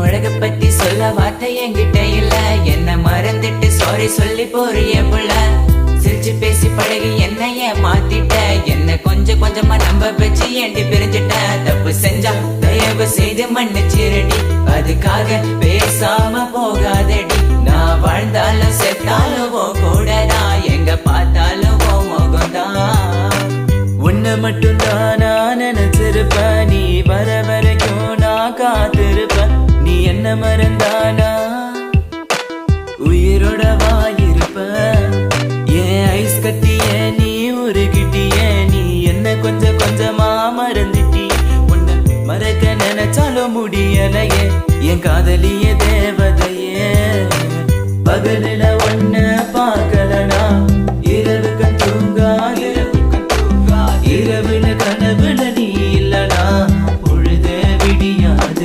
உலக பத்தி சொல்ல வார்த்தை என்கிட்ட இல்ல, என்ன மறந்துட்டு சாரி சொல்லி போறிய புள்ள. சிரிச்சு பேசி பழகி என்னைய மாத்திட்ட, என்ன கொஞ்சம் கொஞ்சமா நம்ப வச்சு ஏண்டி பிரிஞ்சிட்ட. தப்பு செஞ்சா தயவு செய்து மன்னிச்சிரடி, அதுக்காக பேசாம போகாதடி. நான் வாழ்ந்தாலும் செத்தாலும் கூடதான், எங்க பார்த்தாலும் முகம்தான். உன்னை மட்டும் தான் நான் நினைச்சிருப்ப, நீ வர வரைக்கும் நான் காத்திருப்ப. நீ என்ன மறந்தானா உயிரோட வாயிருப்ப. ஏன் ஐஸ் கட்டிய நீ உருகிட்டிய, நீ என்ன கொஞ்சம் கொஞ்சமா மறந்துட்டி. உன்னை மறக்க நினைச்சாலும் முடியலையே, என் காதலிய தேவதையே. பகலில ஒன்ன பார்க்க